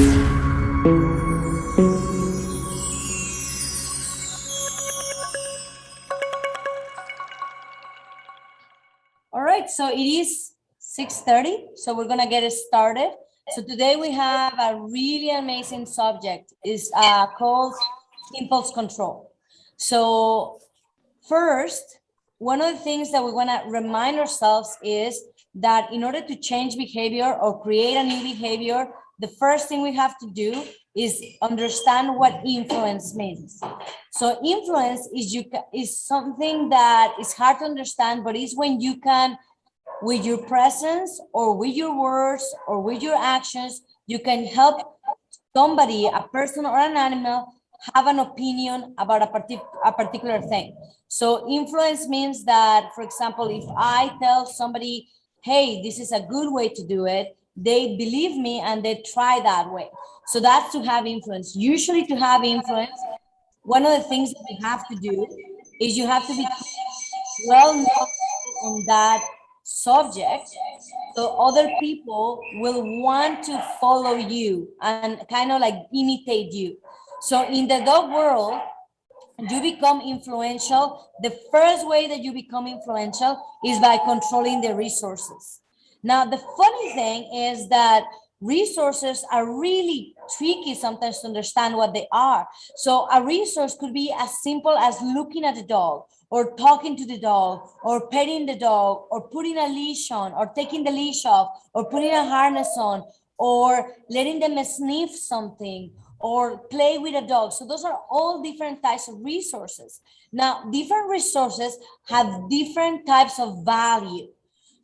All right, so it is 6:30, so we're gonna get it started. So today we have a really amazing subject. Is called impulse control. So first, one of the things that we wanna remind ourselves is that in order to change behavior or create a new behavior, the first thing we have to do is understand what influence means. So influence is something that is hard to understand, but it's when you can, with your presence or with your words or with your actions, you can help somebody, a person or an animal, have an opinion about a particular thing. So influence means that, for example, if I tell somebody, hey, this is a good way to do it, they believe me and they try that way. So that's to have influence. Usually to have influence, one of the things that you have to do is you have to be well known on that subject, so other people will want to follow you and kind of like imitate you. So in the dog world, you become influential. The first way that you become influential is by controlling the resources. Now, the funny thing is that resources are really tricky sometimes to understand what they are. So a resource could be as simple as looking at the dog or talking to the dog or petting the dog or putting a leash on or taking the leash off or putting a harness on or letting them sniff something or play with a dog. So those are all different types of resources. Now, different resources have different types of value.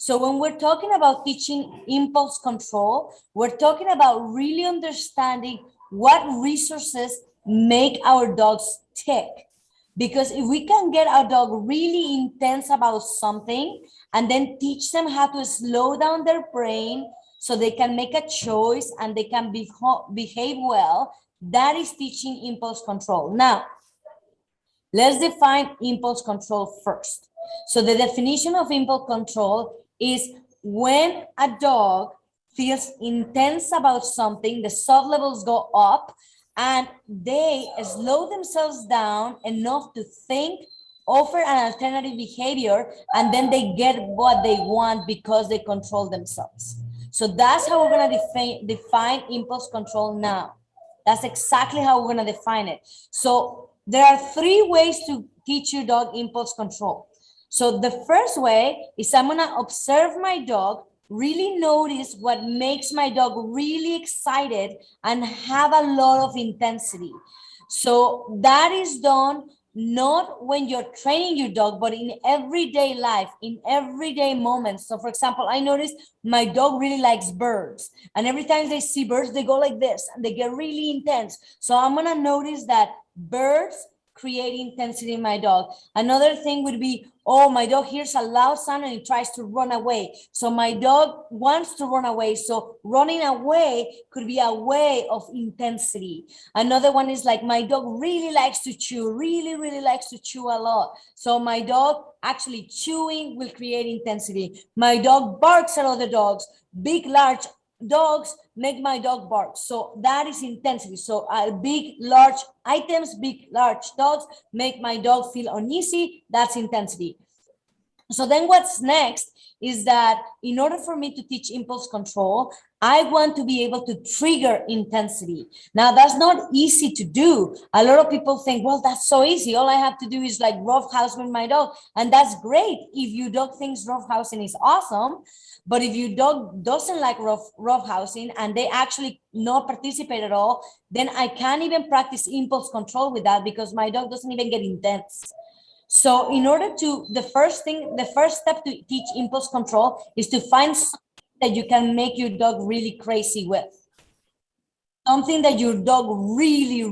So when we're talking about teaching impulse control, we're talking about really understanding what resources make our dogs tick. Because if we can get our dog really intense about something and then teach them how to slow down their brain so they can make a choice and they can behave well, that is teaching impulse control. Now, let's define impulse control first. So the definition of impulse control is when a dog feels intense about something, the salt levels go up and they slow themselves down enough to think, offer an alternative behavior, and then they get what they want because they control themselves. So that's how we're going to define impulse control now. That's exactly how we're going to define it. So there are three ways to teach your dog impulse control. So the first way is I'm going to observe my dog, really notice what makes my dog really excited and have a lot of intensity. So that is done not when you're training your dog, but in everyday life, in everyday moments. So for example, I noticed my dog really likes birds, and every time they see birds, they go like this and they get really intense. So I'm gonna notice that birds create intensity in my dog. Another thing would be, oh, my dog hears a loud sound and he tries to run away. So my dog wants to run away. So running away could be a way of intensity. Another one is like, my dog really likes to chew, really likes to chew a lot. So my dog actually chewing will create intensity. My dog barks at other dogs. Big, large dogs make my dog bark. So that is intensity. So big, large items, big, large dogs make my dog feel uneasy. That's intensity. So then what's next is that in order for me to teach impulse control, I want to be able to trigger intensity. Now, that's not easy to do. A lot of people think, well, that's so easy. All I have to do is like roughhouse with my dog. And that's great. If your dog thinks roughhousing is awesome, but if your dog doesn't like roughhousing and they actually not participate at all, then I can't even practice impulse control with that because my dog doesn't even get intense. So in order to, the first step to teach impulse control is to find something that you can make your dog really crazy with. Something that your dog really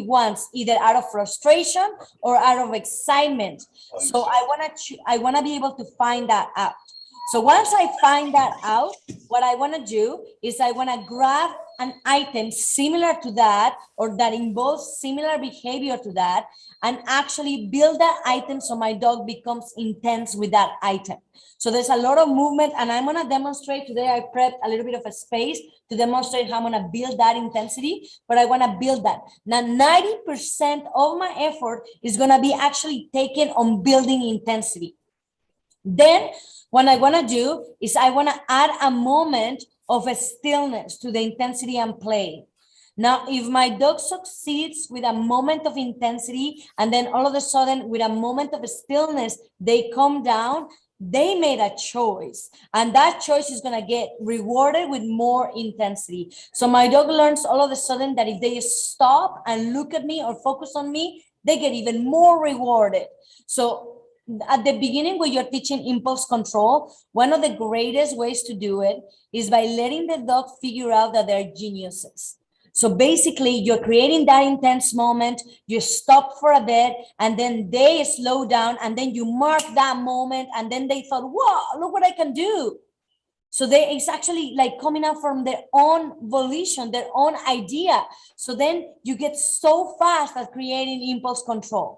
wants, either out of frustration or out of excitement. So I want to be able to find that out. So once I find that out, what I want to do is I want to grab an item similar to that, or that involves similar behavior to that, and actually build that item so my dog becomes intense with that item. So there's a lot of movement, and I'm going to demonstrate today. I prepped a little bit of a space to demonstrate how I'm going to build that intensity, but I want to build that. Now, 90% of my effort is going to be actually taken on building intensity. Then what I want to do is I want to add a moment of a stillness to the intensity I'm playing. Now, if my dog succeeds with a moment of intensity and then all of a sudden with a moment of stillness, they come down, they made a choice, and that choice is going to get rewarded with more intensity. So my dog learns all of a sudden that if they stop and look at me or focus on me, they get even more rewarded. So at the beginning, when you're teaching impulse control, one of the greatest ways to do it is by letting the dog figure out that they're geniuses. So basically, you're creating that intense moment, you stop for a bit, and then they slow down, and then you mark that moment, and then they thought, wow, look what I can do. So it's actually like coming out from their own volition, their own idea. So then you get so fast at creating impulse control.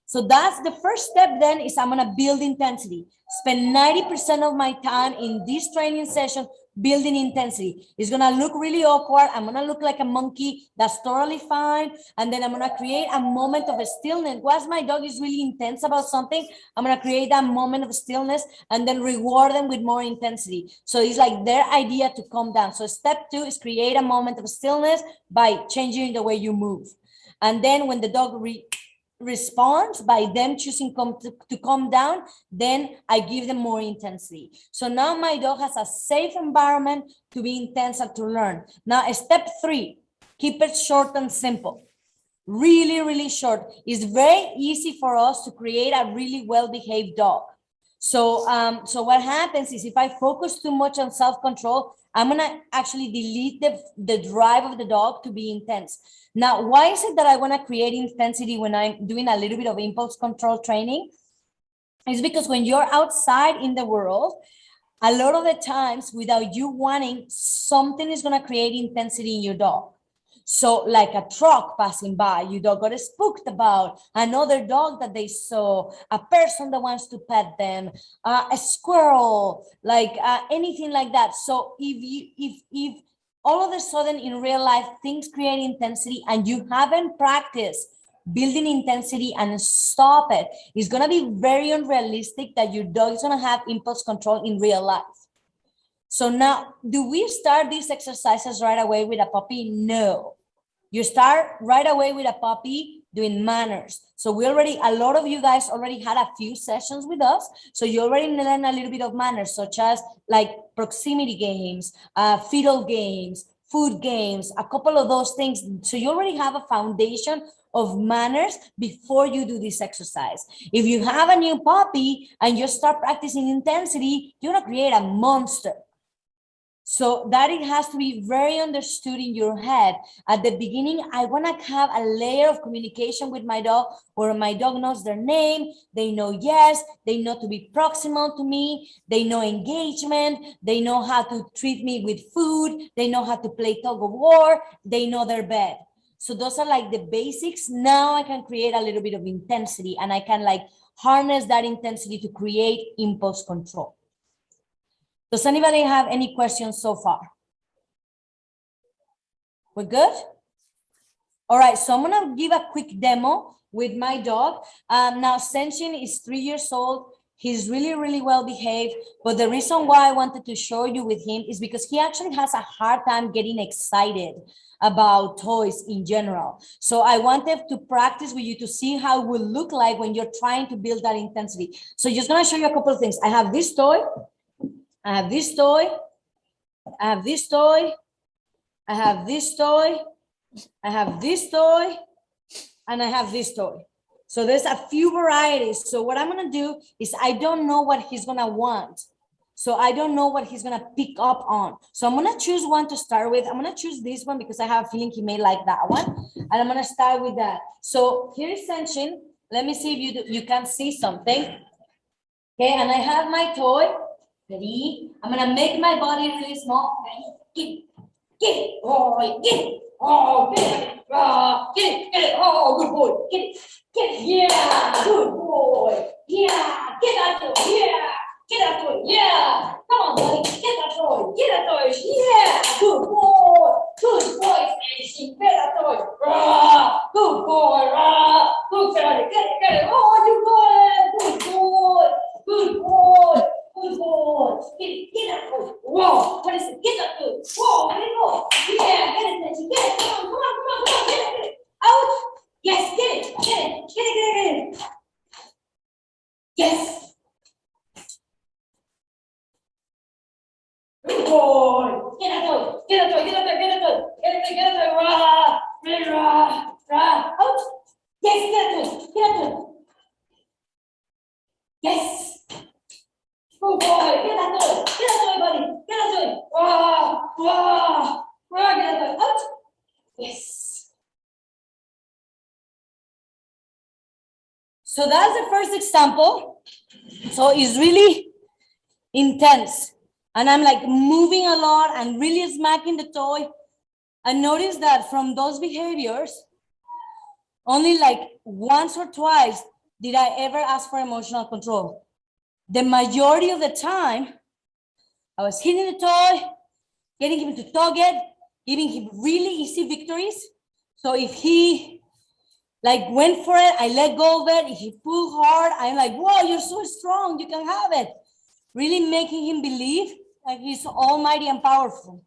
So that's the first step then, is I'm going to build intensity. Spend 90% of my time in this training session building intensity. It's going to look really awkward. I'm going to look like a monkey. That's totally fine. And then I'm going to create a moment of stillness. Once my dog is really intense about something, I'm going to create that moment of stillness and then reward them with more intensity. So it's like their idea to calm down. So step 2 is create a moment of stillness by changing the way you move. And then when the dog responds by them choosing to calm down, then I give them more intensity. So now my dog has a safe environment to be intense and to learn. Now, step 3, keep it short and simple. Really, really short. It's very easy for us to create a really well-behaved dog. So what happens is if I focus too much on self-control, I'm going to actually delete the drive of the dog to be intense. Now, why is it that I want to create intensity when I'm doing a little bit of impulse control training? It's because when you're outside in the world, a lot of the times without you wanting, something is going to create intensity in your dog. So like a truck passing by, your dog got spooked about, another dog that they saw, a person that wants to pet them, a squirrel, like anything like that. So if all of a sudden in real life things create intensity and you haven't practiced building intensity and stop it, it's going to be very unrealistic that your dog is going to have impulse control in real life. So now, do we start these exercises right away with a puppy? No. You start right away with a puppy doing manners. So a lot of you guys already had a few sessions with us. So you already learned a little bit of manners, such as like proximity games, fetal games, food games, a couple of those things. So you already have a foundation of manners before you do this exercise. If you have a new puppy and you start practicing intensity, you're gonna create a monster. So that it has to be very understood in your head. At the beginning, I want to have a layer of communication with my dog where my dog knows their name. They know yes, they know to be proximal to me. They know engagement. They know how to treat me with food. They know how to play tug of war. They know their bed. So those are like the basics. Now I can create a little bit of intensity and I can like harness that intensity to create impulse control. Does anybody have any questions so far? We're good? All right, so I'm gonna give a quick demo with my dog. Now, Senshin is 3 years old. He's really, really well behaved. But the reason why I wanted to show you with him is because he actually has a hard time getting excited about toys in general. So I wanted to practice with you to see how it will look like when you're trying to build that intensity. So just gonna show you a couple of things. I have this toy. I have this toy, I have this toy, I have this toy, I have this toy, and I have this toy. So there's a few varieties. So what I'm gonna do is I don't know what he's gonna want. So I don't know what he's gonna pick up on. So I'm gonna choose one to start with. I'm gonna choose this one because I have a feeling he may like that one. And I'm gonna start with that. So here is Senshin. Let me see if you can see something. Okay, and I have my toy. Ready? I'm gonna make my body really small. Ready? Get it, boy, get it. Oh, get it. Get it. Oh, good boy. Get it. Yeah, good boy. Yeah, get that toy. Yeah, get that toy. Yeah. Come on, buddy. Get that toy. Get that toy. Yeah, good boy. Good boy, Stacy. Get that toy. Good boy. Good Charlie. Get it. Oh, you got it. Good boy. Good boy. Good boy. Get that toy. Whoa, what is it? Get that toy. Whoa, let it go. Yeah, get it, Stacy. Get it. Come on. Get it. Out. Yes, get it. Yes. Good boy. Get that toy. Out. Yes, get that toy. Yes. Good boy. Get that toy, buddy. Get that toy. Get that toy. Out. Yes. So that's the first example. So it's really intense. And I'm like moving a lot and really smacking the toy. And notice that from those behaviors, only like once or twice did I ever ask for emotional control. The majority of the time, I was hitting the toy, getting him to target, giving him really easy victories. So if he like went for it, I let go of it. If he pulled hard, I'm like, whoa, you're so strong, you can have it. Really making him believe that he's almighty and powerful.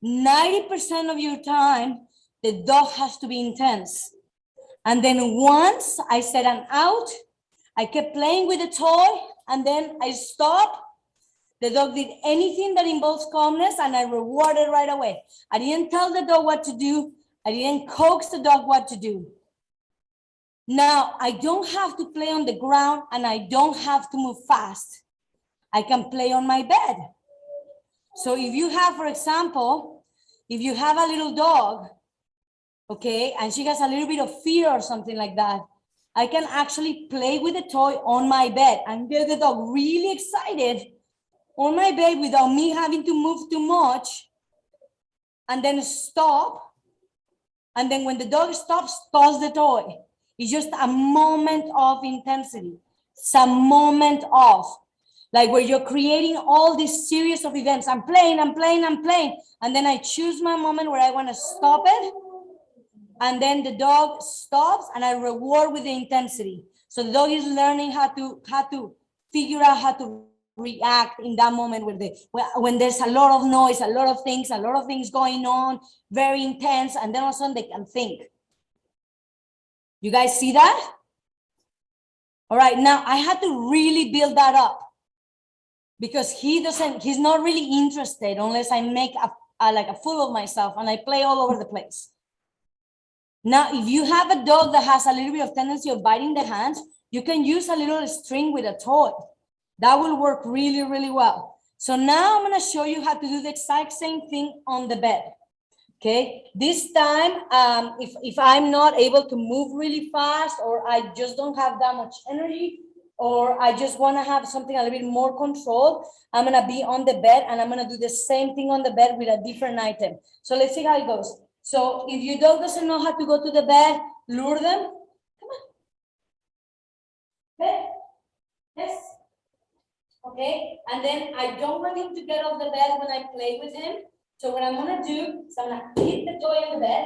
90% of your time, the dog has to be intense. And then once I said I'm out, I kept playing with the toy, and then I stopped. The dog did anything that involves calmness, and I rewarded right away. I didn't tell the dog what to do. I didn't coax the dog what to do. Now, I don't have to play on the ground, and I don't have to move fast. I can play on my bed. So if you have, for example, if you have a little dog, okay, and she has a little bit of fear or something like that, I can actually play with the toy on my bed and get the dog really excited on my bed without me having to move too much, and then stop. And then when the dog stops, toss the toy. It's just a moment of intensity. It's a moment of, like where you're creating all this series of events. I'm playing. And then I choose my moment where I want to stop it. And then the dog stops and I reward with the intensity. So the dog is learning how to figure out how to react in that moment when there's a lot of noise, a lot of things going on, very intense, and then all of a sudden they can think. You guys see that? All right, now I had to really build that up because he's not really interested unless I make like a fool of myself and I play all over the place. Now, if you have a dog that has a little bit of tendency of biting the hands, you can use a little string with a toy. That will work really, really well. So now I'm going to show you how to do the exact same thing on the bed. Okay, this time, if I'm not able to move really fast, or I just don't have that much energy, or I just want to have something a little bit more controlled, I'm going to be on the bed and I'm going to do the same thing on the bed with a different item. So let's see how it goes. So if your dog doesn't know how to go to the bed, lure them. Come on. Bed. Yes. Okay. And then I don't want him to get off the bed when I play with him. So what I'm going to do is I'm going to hit the toy on the bed.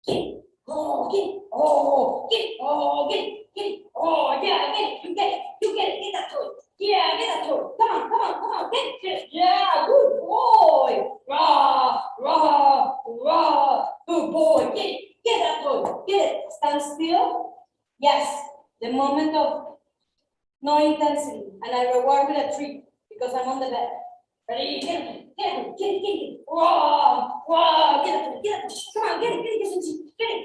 Get it. Oh, get it. Oh, get it. Oh, get it. Get it. Oh, yeah, get it. You get it. You get it. Get that toy. Yeah, get that toy. Come on. Get it. Yeah, good boy. Rah, rah, rah. Good boy. Get it. Get that toy. Get it. Stand still. Yes. The moment of no intensity. And I reward with a treat because I'm on the bed. Ready? Get it. Rah, rah. Get it. Come on, get it. Get it.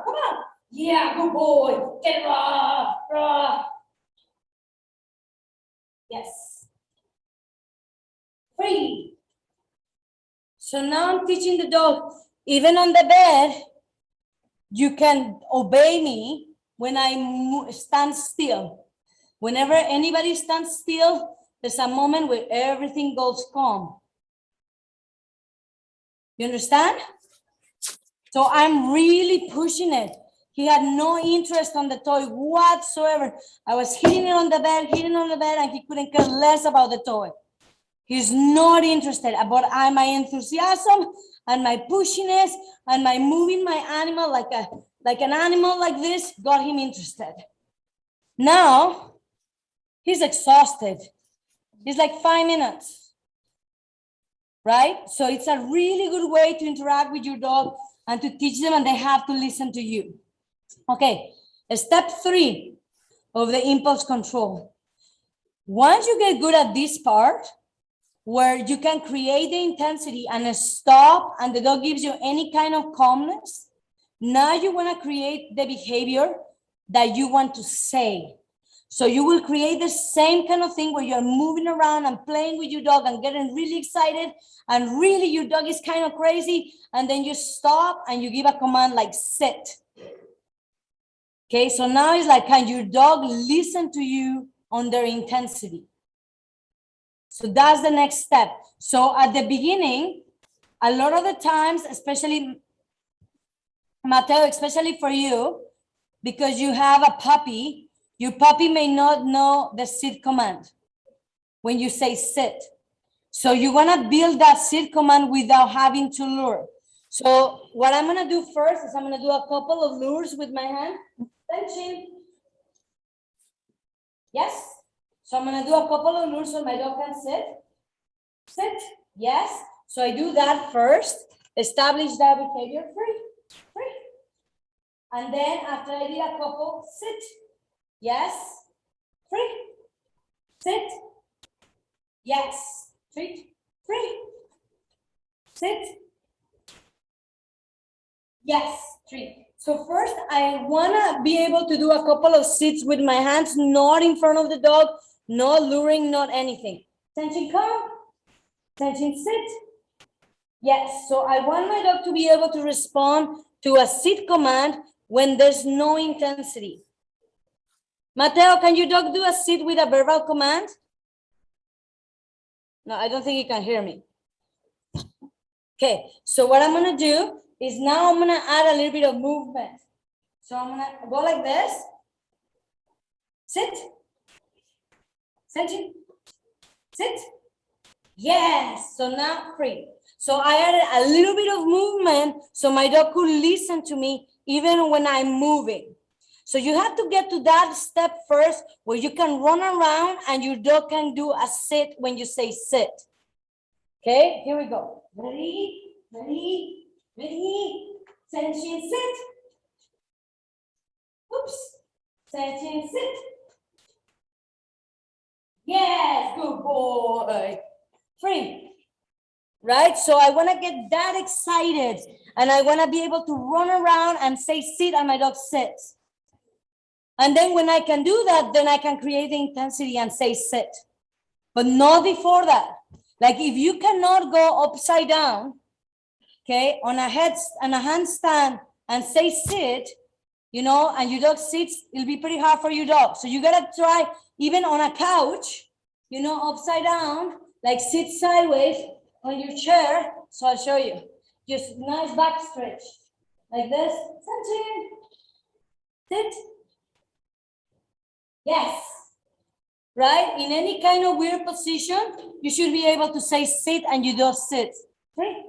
Come on. Yeah, good boy. Get it. Rah. Yes. Free. So now I'm teaching the dog, even on the bed, you can obey me when I stand still. Whenever anybody stands still, there's a moment where everything goes calm. You understand? So I'm really pushing it. He had no interest on the toy whatsoever. I was hitting it on the bed, and he couldn't care less about the toy. He's not interested, but my enthusiasm and my pushiness and my moving my animal like an animal like this got him interested. Now, he's exhausted. He's like 5 minutes, right? So it's a really good way to interact with your dog and to teach them, and they have to listen to you. Okay, step 3 of the impulse control. Once you get good at this part, where you can create the intensity and stop, and the dog gives you any kind of calmness, now you want to create the behavior that you want to say. So you will create the same kind of thing where you're moving around and playing with your dog and getting really excited, and really your dog is kind of crazy, and then you stop and you give a command like sit. Okay, so now it's like, can your dog listen to you on their intensity? So that's the next step. So at the beginning, a lot of the times, especially Mateo, especially for you, because you have a puppy, your puppy may not know the sit command when you say sit. So you want to build that sit command without having to lure. So what I'm going to do first is I'm going to do a couple of lures with my hand. Tension. Yes. So I'm going to do a couple of lures so my dog can sit. Sit. Yes. So I do that first. Establish that behavior. Free. Free. And then after I did a couple, sit. Yes. Free. Sit. Yes. Treat. Free. Sit. Yes. Treat. So first, I want to be able to do a couple of sits with my hands, not in front of the dog, not luring, not anything. Tension come. Tension sit. Yes. So I want my dog to be able to respond to a sit command when there's no intensity. Mateo, can your dog do a sit with a verbal command? No, I don't think he can hear me. Okay, so what I'm going to do is now I'm going to add a little bit of movement. So I'm going to go like this. Sit. Sit. Sit. Yes. So now free. So I added a little bit of movement so my dog could listen to me even when I'm moving. So you have to get to that step first where you can run around and your dog can do a sit when you say sit. Okay, here we go. Ready, ready, ready. Tension sit. Oops. Tension sit. Yes, good boy. Free. Right? So I want to get that excited and I want to be able to run around and say sit and my dog sits. And then when I can do that, then I can create the intensity and say sit. But not before that. Like if you cannot go upside down, okay, on a handstand and say sit, you know, and your dog sits, it'll be pretty hard for your dog. So you gotta try even on a couch, you know, upside down, like sit sideways on your chair. So I'll show you. Just nice back stretch. Like this. Sit. Yes. Right? In any kind of weird position, you should be able to say sit and you don't sit. Okay?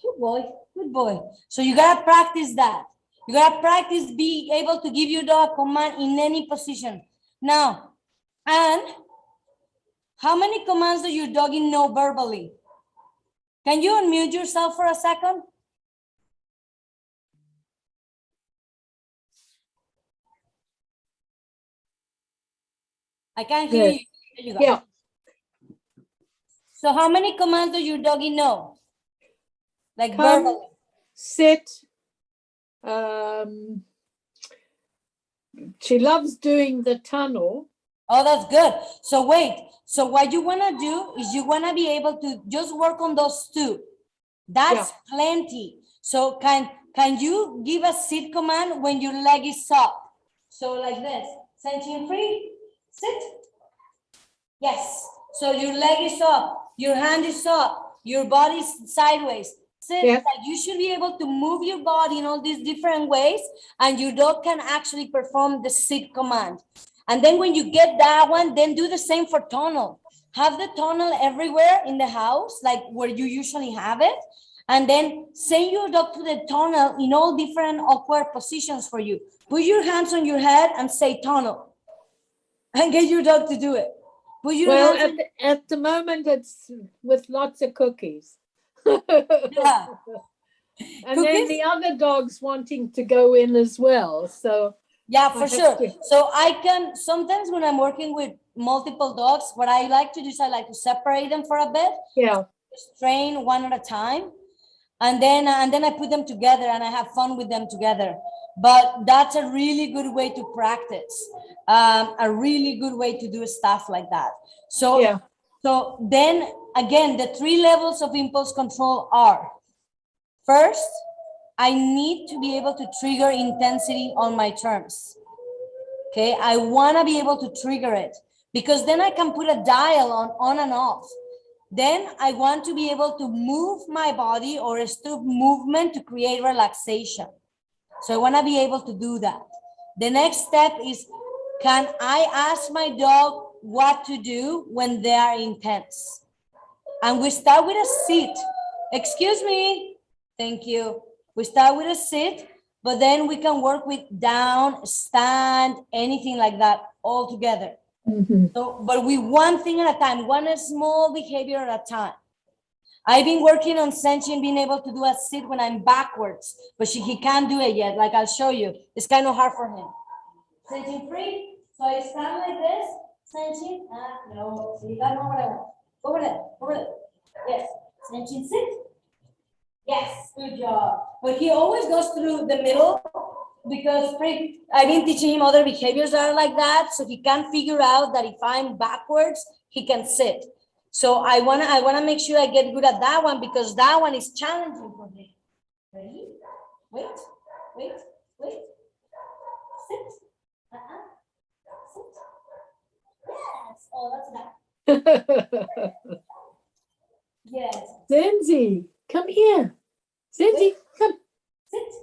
Good boy. Good boy. So you got to practice that. You got to practice being able to give your dog a command in any position. Now, and how many commands do your doggy know verbally? Can you unmute yourself for a second? I can't hear you. There you go. Yeah. So how many commands do your doggy know? Like Come, verbally. sit. She loves doing the tunnel. Oh, that's good. So wait. So what you want to do is you want to be able to just work on those two. That's plenty. So can can you give a sit command when your leg is up? So like this, Senchin free, sit. Yes, so your leg is up, your hand is up, your body is sideways. Sit, Yes. like you should be able to move your body in all these different ways, and your dog can actually perform the sit command. And then when you get that one, then do the same for tunnel. Have the tunnel everywhere in the house, like where you usually have it. And then send your dog to the tunnel in all different awkward positions for you. Put your hands on your head and say tunnel. And get your dog to do it. Put your Well, hands at the moment, it's with lots of cookies. Yeah. And then Cookies? the other dogs wanting to go in as well. So Yeah, I for have sure. to- So I can, sometimes when I'm working with multiple dogs, what I like to do is I like to separate them for a bit, yeah, just train one at a time. And then I put them together and I have fun with them together. But that's a really good way to practice, a really good way to do stuff like that. So, yeah. so then again, the 3 levels of impulse control are, first, I need to be able to trigger intensity on my terms. Okay, I want to be able to trigger it because then I can put a dial on and off. Then I want to be able to move my body or stop movement to create relaxation. So I want to be able to do that. The next step is, can I ask my dog what to do when they are intense? And we start with a sit. Excuse me. Thank you. We start with a sit, but then we can work with down, stand, anything like that all together. Mhm. So, but we one thing at a time, one small behavior at a time. I've been working on Senchin being able to do a sit when I'm backwards, but he can't do it yet. Like I'll show you. It's kind of hard for him. Senchin free. So I stand like this. Senchin. No. See, that's not what I want. Over there. Over there. Yes. Senchin sit. Yes. Good job. But he always goes through the middle because I've been teaching him other behaviors that are like that. So he can figure out that if I'm backwards, he can sit. So I wanna make sure I get good at that one because that one is challenging for me. Ready? Wait. Sit. Sit. Yes. Oh, that's that. Yes. Zenzi, come here. Zenzi, come. Sit.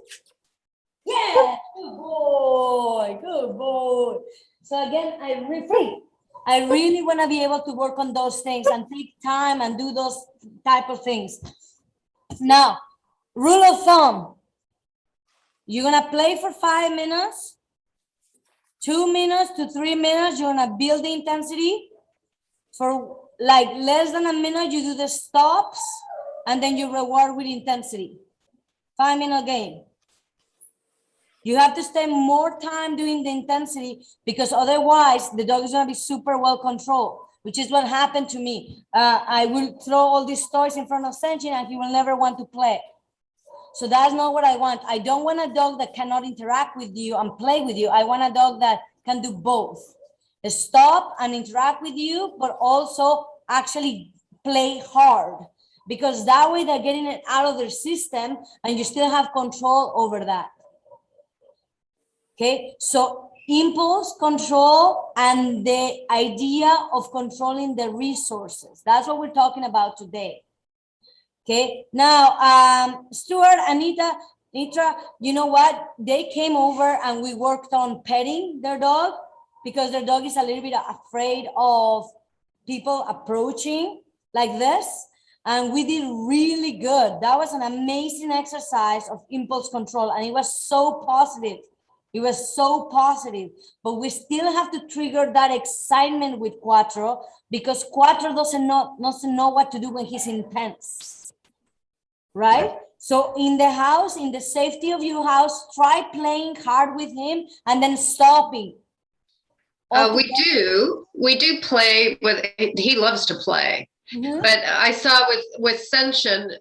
Yeah. Good boy. Good boy. So again, I really want to be able to work on those things and take time and do those type of things. Now, rule of thumb, you're going to play for 5 minutes, 2 minutes to 3 minutes, you're going to build the intensity. For like less than a minute, you do the stops, and then you reward with intensity. 5-minute game. You have to spend more time doing the intensity because otherwise the dog is going to be super well controlled, which is what happened to me. I will throw all these toys in front of Senchin and he will never want to play. So that's not what I want. I don't want a dog that cannot interact with you and play with you. I want a dog that can do both. Stop and interact with you, but also actually play hard because that way they're getting it out of their system and you still have control over that. Okay, so impulse control and the idea of controlling the resources. That's what we're talking about today. Okay, now, Stuart, Anita, Nitra, you know what? They came over and we worked on petting their dog because their dog is a little bit afraid of people approaching like this. And we did really good. That was an amazing exercise of impulse control. And it was so positive. It was so positive, but we still have to trigger that excitement with Quattro because Quattro doesn't know what to do when he's intense, right? So in the house, in the safety of your house, try playing hard with him and then stopping. We do play with, he loves to play. Mm-hmm. But I saw with Senchin,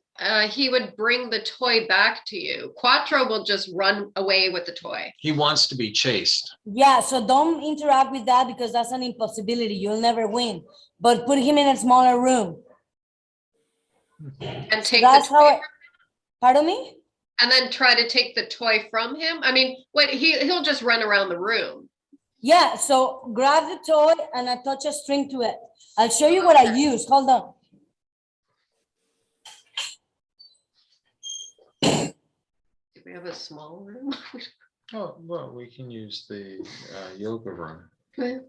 he would bring the toy back to you. Quattro will just run away with the toy. He wants to be chased. Yeah, so don't interact with that because that's an impossibility. You'll never win. But put him in a smaller room. And take the toy. Pardon me? and then try to take the toy from him? I mean, what he'll just run around the room. Yeah, so grab the toy and attach a string to it. I'll show you what I use. Hold on. Do we have a small room? Oh, well, we can use the yoga room. Okay.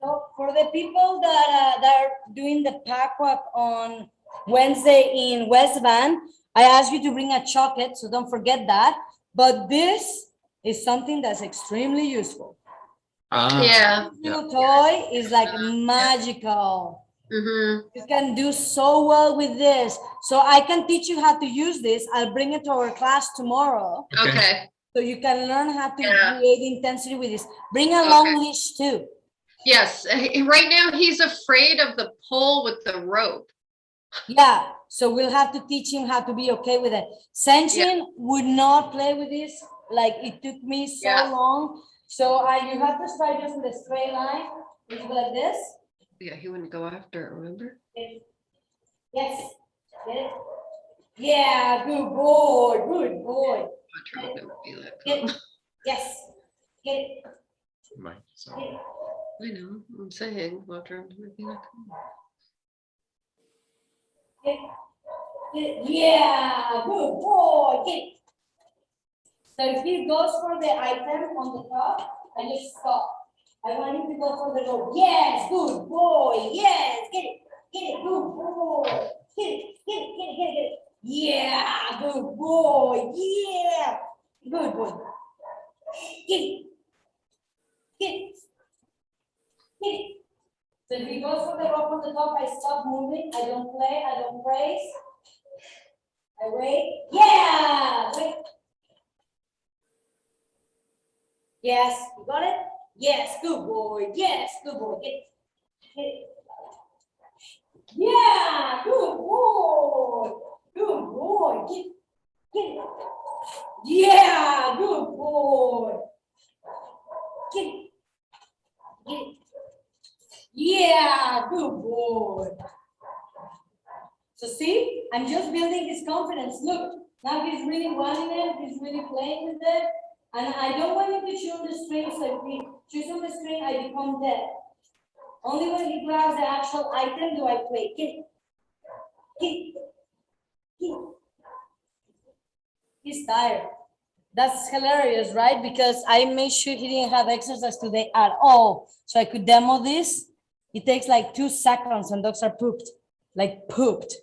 So for the people that are doing the pack walk on Wednesday in West Van, I ask you to bring a chocolate, so don't forget that. But this is something that's extremely useful. Yeah. This little toy is like magical. Mm-hmm. You can do so well with this. So I can teach you how to use this. I'll bring it to our class tomorrow. Okay. So you can learn how to Yeah. create intensity with this. Bring a Okay. long leash too. Yes. Right now he's afraid of the pole with the rope. Yeah, so we'll have to teach him how to be okay with it. Senshin would not play with this. Like it took me so Yeah. long. So you have to start just in the straight line. You go like this. Yeah, he wouldn't go after it, remember? Yes. Get it? Yeah, good boy. Good boy. Quattro would never be that Get calm. it. Yes. Get it. Right, so. Get it. I know, I'm saying Quattro would never be that calm. Get it. Get it. Yeah, good boy. Get it. So if he goes for the item on the top, I just stop. I want him to go for the rope. Yes, good boy. Yes, get it. Get it. Good boy. Get it. Get it. Get it. Get it. Get it. Yeah, good boy. Yeah. Good boy. Get it. Get it. Get it. So if he goes for the rope on the top, I stop moving. I don't play. I don't praise. I wait. Yeah. Wait. Yes, you got it? Yes, good boy. Yes, good boy. Get it. Yeah, good boy. Good boy. Get it. Yeah, good boy. Get it. Get it. Yeah, good boy. So see, I'm just building his confidence. Look, now he's really wanting it. He's really playing with it. And I don't want him to chew on the string, so if he chews on the string, I become dead. Only when he grabs the actual item do I play. Get it. Get it. Get it. He's tired. That's hilarious, right? Because I made sure he didn't have exercise today at all. So I could demo this. It takes like 2 seconds and dogs are pooped, like pooped.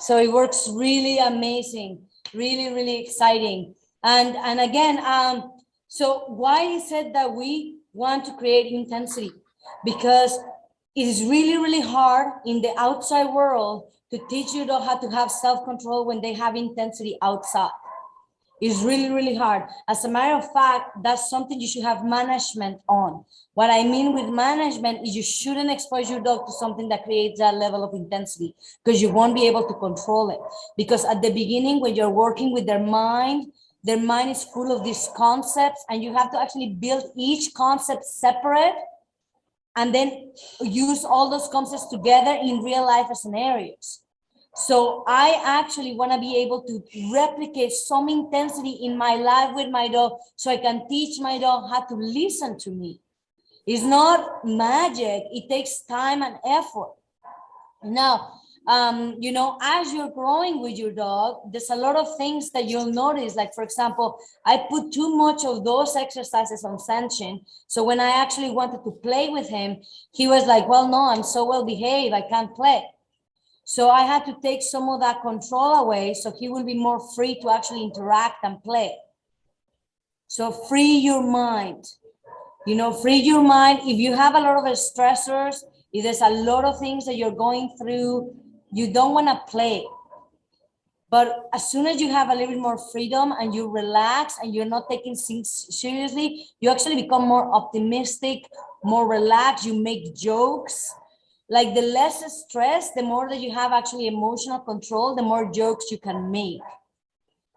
So it works really amazing, really, really exciting. And again, so why is it that we want to create intensity? Because it is really, really hard in the outside world to teach you how to have self-control when they have intensity outside. It's really, really hard. As a matter of fact, that's something you should have management on. What I mean with management is you shouldn't expose your dog to something that creates that level of intensity because you won't be able to control it. Because at the beginning, when you're working with their mind is full of these concepts and you have to actually build each concept separate and then use all those concepts together in real life scenarios. So I actually want to be able to replicate some intensity in my life with my dog so I can teach my dog how to listen to me. It's not magic. It takes time and effort. Now, you know, as you're growing with your dog, there's a lot of things that you'll notice. Like, for example, I put too much of those exercises on Senshin. So when I actually wanted to play with him, he was like, well, no, I'm so well behaved. I can't play. So I had to take some of that control away so he will be more free to actually interact and play. So free your mind, you know, free your mind. If you have a lot of stressors, if there's a lot of things that you're going through, you don't want to play. But as soon as you have a little bit more freedom and you relax and you're not taking things seriously, you actually become more optimistic, more relaxed, you make jokes. Like the less stress, the more that you have actually emotional control, the more jokes you can make.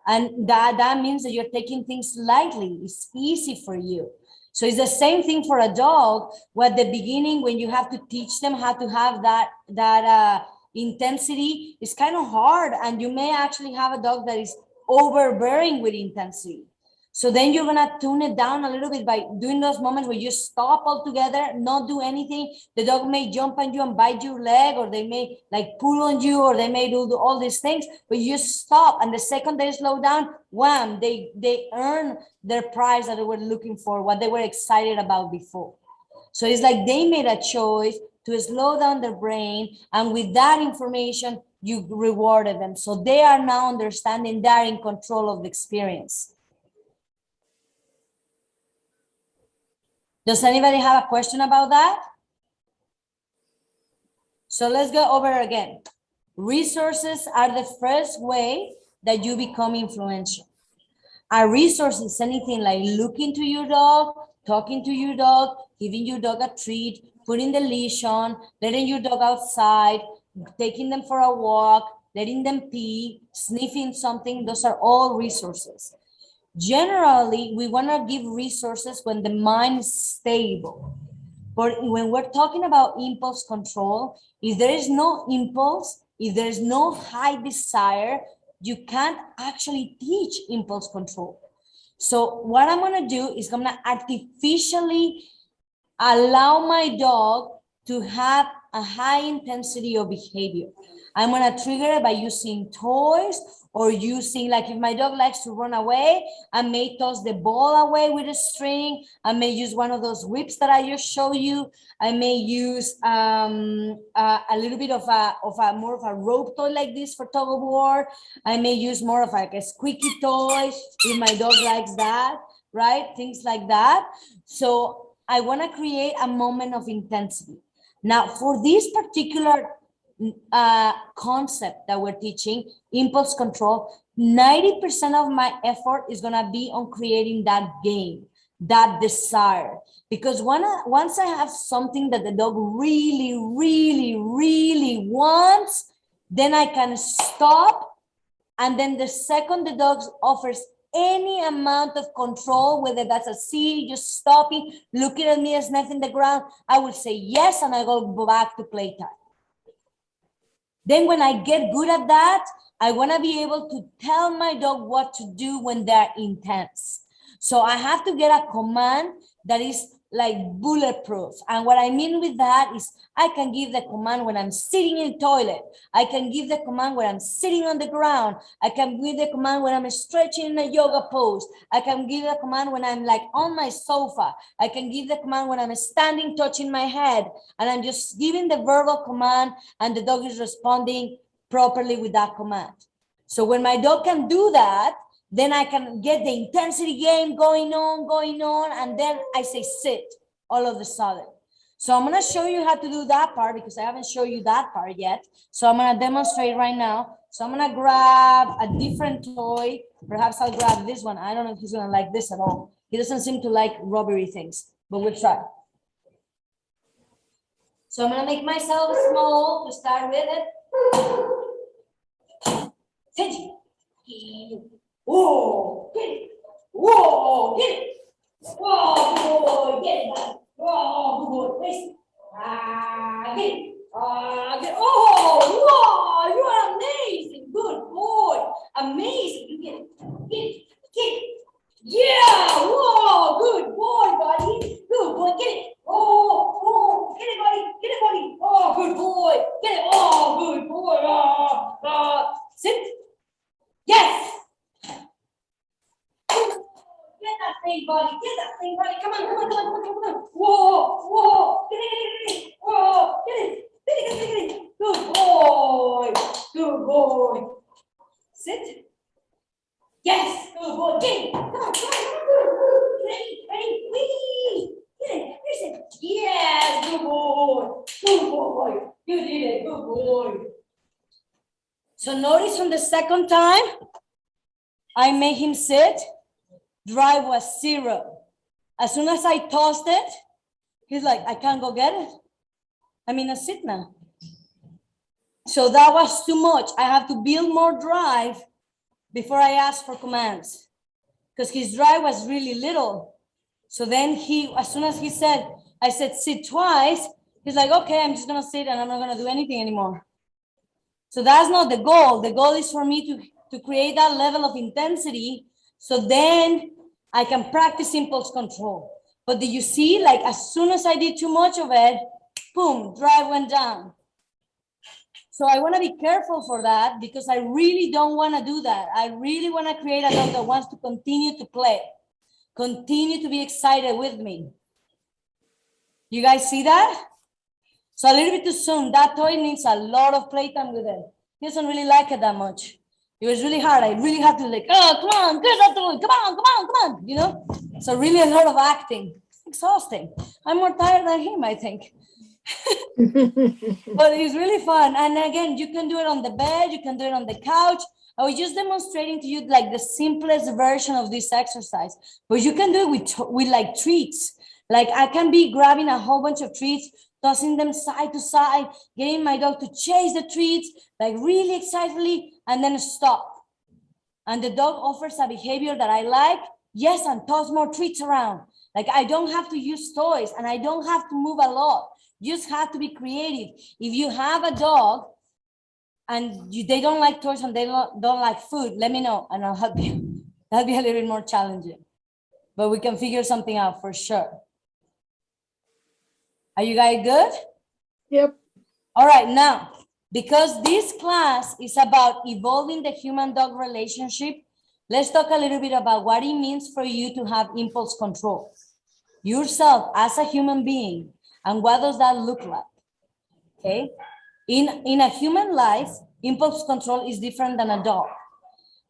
And that means that you're taking things lightly. It's easy for you. So it's the same thing for a dog, where at the beginning, when you have to teach them how to have that intensity, it's kind of hard. And you may actually have a dog that is overbearing with intensity. So then you're gonna tune it down a little bit by doing those moments where you stop altogether, not do anything. The dog may jump on you and bite your leg, or they may like pull on you, or they may do all these things, but you stop. And the second they slow down, wham, they earn their prize that they were looking for, what they were excited about before. So it's like they made a choice to slow down their brain, and with that information, you rewarded them. So they are now understanding they're in control of the experience. Does anybody have a question about that? So let's go over again. Resources are the first way that you become influential. A resource is anything like looking to your dog, talking to your dog, giving your dog a treat, putting the leash on, letting your dog outside, taking them for a walk, letting them pee, sniffing something. Those are all resources. Generally, we want to give resources when the mind is stable. But when we're talking about impulse control, if there is no impulse, if there's no high desire, you can't actually teach impulse control. So what I'm going to do is I'm going to artificially allow my dog to have a high intensity of behavior. I'm going to trigger it by using toys, or using, like if my dog likes to run away, I may toss the ball away with a string. I may use one of those whips that I just showed you. I may use a little bit of a more of a rope toy like this for tug of war. I may use more of like a squeaky toy if my dog likes that, right? Things like that. So I want to create a moment of intensity. Now, for this particular concept that we're teaching, impulse control, 90% of my effort is going to be on creating that game, that desire. Because once I have something that the dog really, really, really wants, then I can stop. And then the second the dog offers any amount of control, whether that's a seat, just stopping, looking at me and sniffing the ground, I will say yes, and I go back to playtime. Then when I get good at that, I want to be able to tell my dog what to do when they're intense. So I have to get a command that is like bulletproof. And what I mean with that is I can give the command when I'm sitting in the toilet. I can give the command when I'm sitting on the ground. I can give the command when I'm stretching in a yoga pose. I can give the command when I'm like on my sofa. I can give the command when I'm standing, touching my head. And I'm just giving the verbal command, and the dog is responding properly with that command. So when my dog can do that, then I can get the intensity game going on, and then I say sit all of a sudden. So I'm going to show you how to do that part, because I haven't shown you that part yet. So I'm going to demonstrate right now. So I'm going to grab a different toy. Perhaps I'll grab this one. I don't know if he's going to like this at all. He doesn't seem to like rubbery things, but we'll try. So I'm going to make myself small to start with it. Sit. Whoa, get it. Whoa, get it. Whoa, get it. Whoa, good boy. Get it. Get it. Oh, whoa, you are amazing. Good boy. Amazing. You get it. Get it. Get it. Yeah. Whoa, good boy, buddy. Good boy. Get it. Oh, get it, buddy. Get it, buddy. Oh, good boy. Get it. Oh, good boy. Sit. Yes. Get that thing, buddy. Get that thing, buddy. Come on. Whoa. Get it. Whoa, get it. Good boy. Good boy. Sit. Yes. Good boy. Get it. Come on. Ready. Whee. Get it. Sit. Yes. Good boy. Good boy. You did it. Good boy. So notice on the second time, I made him sit. Drive was 0. As soon as I tossed it, he's like, I can't go get it. I'm in a sit now. So that was too much. I have to build more drive before I asked for commands, because his drive was really little. So then as soon as he said, I said, sit twice, he's like, okay, I'm just gonna sit and I'm not gonna do anything anymore. So that's not the goal. The goal is for me to create that level of intensity so then I can practice impulse control. But do you see, like as soon as I did too much of it, boom, drive went down. So I want to be careful for that because I really don't want to do that. I really want to create a dog that wants to continue to play, continue to be excited with me. You guys see that? So a little bit too soon. That toy needs a lot of playtime with it. He doesn't really like it that much. It was really hard. I really had to like, oh, come on, get that toy. Come on, come on, come on. You know? So really a lot of acting. It's exhausting. I'm more tired than him, I think. But it's really fun. And again, you can do it on the bed. You can do it on the couch. I was just demonstrating to you like the simplest version of this exercise. But you can do it with like treats. Like I can be grabbing a whole bunch of treats, tossing them side to side, getting my dog to chase the treats, like really excitedly, and then stop. And the dog offers a behavior that I like, yes, and toss more treats around. Like I don't have to use toys and I don't have to move a lot. You just have to be creative. If you have a dog and they don't like toys and they don't like food, let me know and I'll help you. That'll be a little bit more challenging, but we can figure something out for sure. Are you guys good? Yep. All right, now, because this class is about evolving the human-dog relationship, let's talk a little bit about what it means for you to have impulse control yourself as a human being, and what does that look like? Okay, in a human life, impulse control is different than a dog,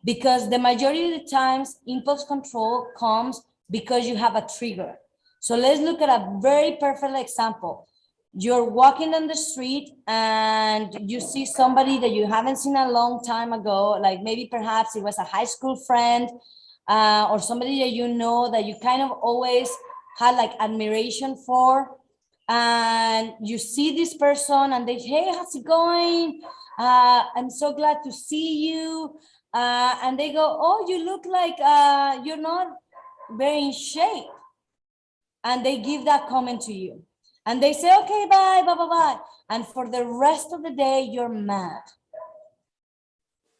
because the majority of the times impulse control comes because you have a trigger. So let's look at a very perfect example. You're walking on the street and you see somebody that you haven't seen a long time ago, like maybe perhaps it was a high school friend or somebody that you know that you kind of always had like admiration for. And you see this person and they, hey, how's it going? I'm so glad to see you. And they go, oh, you look like you're not very in shape. And they give that comment to you. And they say, okay, bye, bye, bye, bye. And for the rest of the day, you're mad.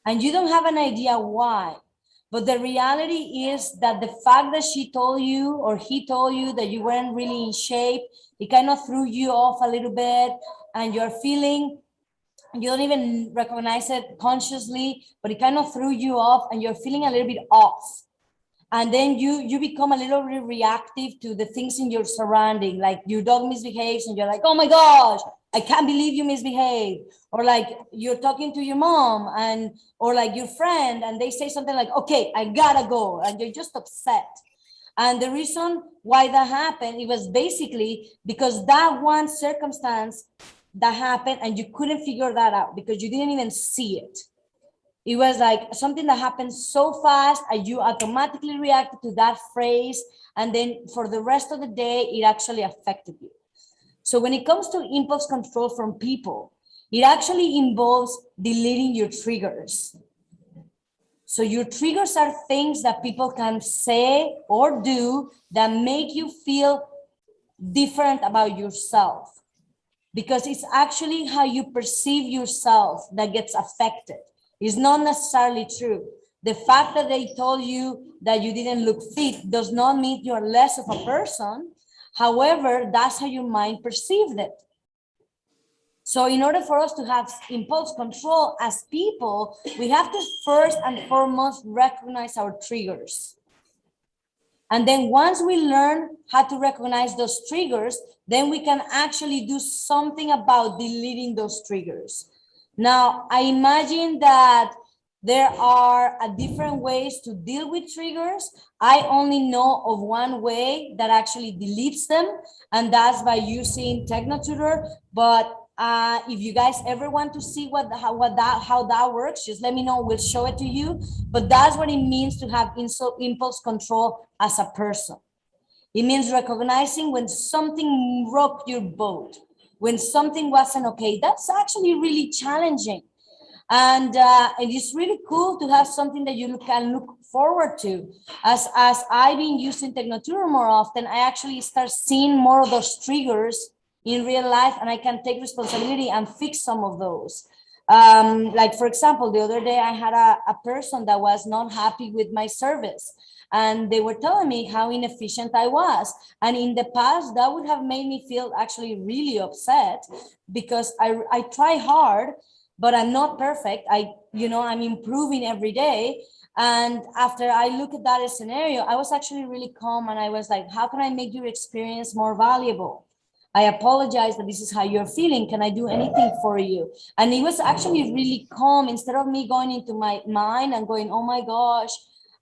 And you don't have an idea why. But the reality is that the fact that she told you or he told you that you weren't really in shape, it kind of threw you off a little bit. And you're feeling, you don't even recognize it consciously, but it kind of threw you off and you're feeling a little bit off. And then you become a little bit reactive to the things in your surrounding, like your dog misbehaves and you're like, oh my gosh, I can't believe you misbehaved. Or like you're talking to your mom and, or like your friend and they say something like, okay, I gotta go. And you're just upset. And the reason why that happened, it was basically because that one circumstance that happened and you couldn't figure that out because you didn't even see it. It was like something that happened so fast and you automatically reacted to that phrase. And then for the rest of the day, it actually affected you. So when it comes to impulse control from people, it actually involves deleting your triggers. So your triggers are things that people can say or do that make you feel different about yourself. Because it's actually how you perceive yourself that gets affected. It's not necessarily true. The fact that they told you that you didn't look fit does not mean you're less of a person. However, that's how your mind perceived it. So in order for us to have impulse control as people, we have to first and foremost recognize our triggers. And then once we learn how to recognize those triggers, then we can actually do something about deleting those triggers. Now, I imagine that there are different ways to deal with triggers. I only know of one way that actually deletes them, and that's by using TechnoTutor. But if you guys ever want to see how that works, just let me know. We'll show it to you. But that's what it means to have impulse control as a person. It means recognizing when something rocked your boat, when something wasn't okay. That's actually really challenging. And it is really cool to have something that you can look forward to. As I've been using Technotura more often, I actually start seeing more of those triggers in real life, and I can take responsibility and fix some of those. Like, for example, the other day I had a person that was not happy with my service, and they were telling me how inefficient I was. And in the past, that would have made me feel actually really upset, because I try hard, but I'm not perfect. I'm improving every day. And after I look at that scenario, I was actually really calm, and I was like, how can I make your experience more valuable? I apologize that this is how you're feeling. Can I do anything for you? And it was actually really calm. Instead of me going into my mind and going, oh my gosh,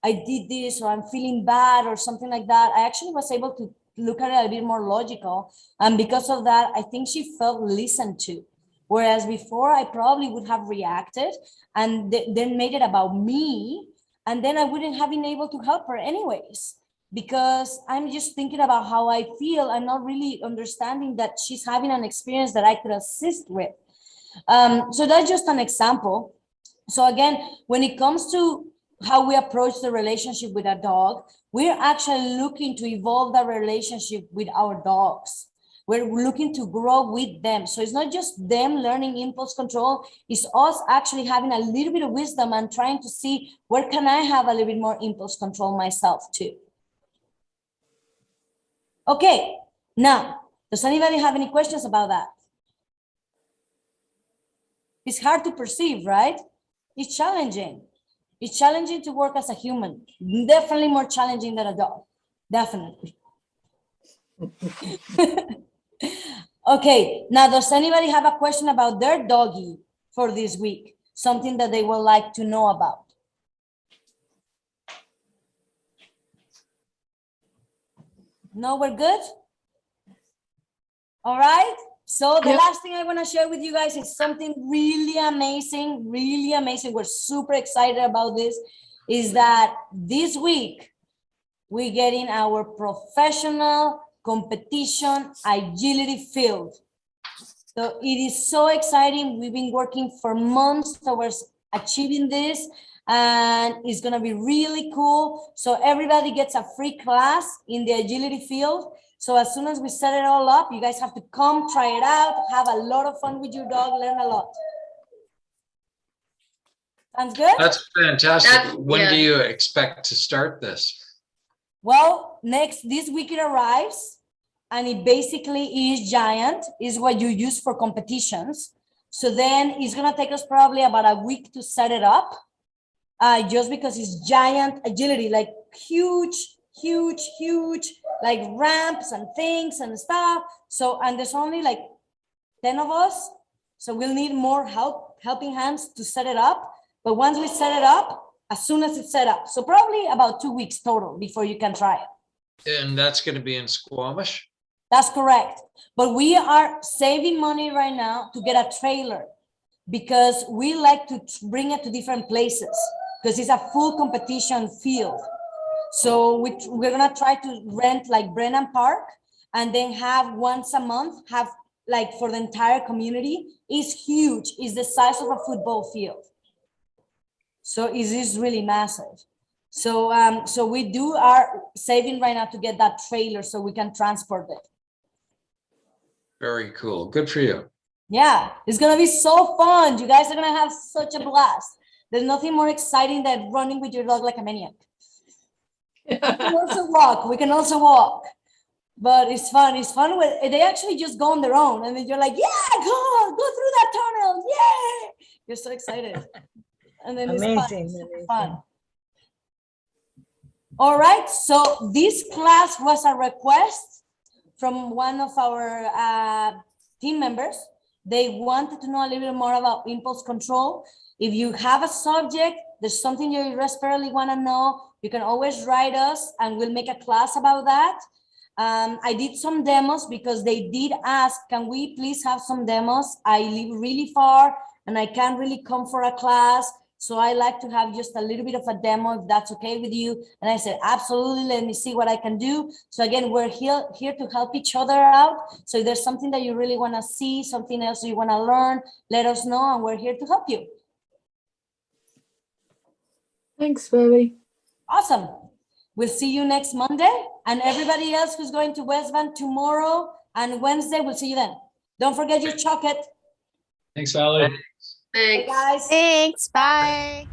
I did this, or I'm feeling bad, or something like that, I actually was able to look at it a bit more logical. And because of that, I think she felt listened to. Whereas before, I probably would have reacted and then made it about me. And then I wouldn't have been able to help her anyways, because I'm just thinking about how I feel. I'm not really understanding that she's having an experience that I could assist with. So that's just an example. So again, when it comes to how we approach the relationship with a dog, we're actually looking to evolve that relationship with our dogs. We're looking to grow with them. So it's not just them learning impulse control, it's us actually having a little bit of wisdom and trying to see where can I have a little bit more impulse control myself too. Okay, now, does anybody have any questions about that? It's hard to perceive, right? It's challenging. It's challenging to work as a human. Definitely more challenging than a dog. Definitely. Okay, now does anybody have a question about their doggy for this week? Something that they would like to know about? No, we're good? All right. So the last thing I want to share with you guys is something really amazing, really amazing. We're super excited about this, is that this week we're getting our professional competition agility field. So it is so exciting. We've been working for months towards achieving this, and it's going to be really cool. So everybody gets a free class in the agility field. So as soon as we set it all up, you guys have to come, try it out, have a lot of fun with your dog, learn a lot. Sounds good? That's fantastic. When do you expect to start this? Well, this week it arrives, and it basically is giant, is what you use for competitions. So then it's going to take us probably about a week to set it up, just because it's giant agility, like huge, like ramps and things and stuff. So, and there's only like 10 of us. So we'll need more helping hands to set it up. But once we set it up, as soon as it's set up, so probably about 2 weeks total before you can try it. And that's going to be in Squamish? That's correct. But we are saving money right now to get a trailer, because we like to bring it to different places, because it's a full competition field. So we're going to try to rent like Brennan Park, and then have once a month, have like for the entire community. It's huge. It's the size of a football field. So it is really massive. So so we are saving right now to get that trailer so we can transport it. Very cool. Good for you. Yeah, it's going to be so fun. You guys are going to have such a blast. There's nothing more exciting than running with your dog like a maniac. We can also walk, but it's fun. It's fun when they actually just go on their own, and then you're like, yeah, go through that tunnel. Yeah. You're so excited. And then it's fun. All right. So this class was a request from one of our team members. They wanted to know a little bit more about impulse control. If you have a subject, there's something you desperately want to know, you can always write us and we'll make a class about that. I did some demos because they did ask, can we please have some demos? I live really far and I can't really come for a class. So I like to have just a little bit of a demo, if that's okay with you. And I said, absolutely, let me see what I can do. So again, we're here to help each other out. So if there's something that you really want to see, something else you want to learn, let us know, and we're here to help you. Thanks, baby. Awesome. We'll see you next Monday, and everybody else who's going to West Van tomorrow and Wednesday, we'll see you then. Don't forget your chocolate. Thanks, Valerie. Bye, Thanks. guys. Thanks. Bye.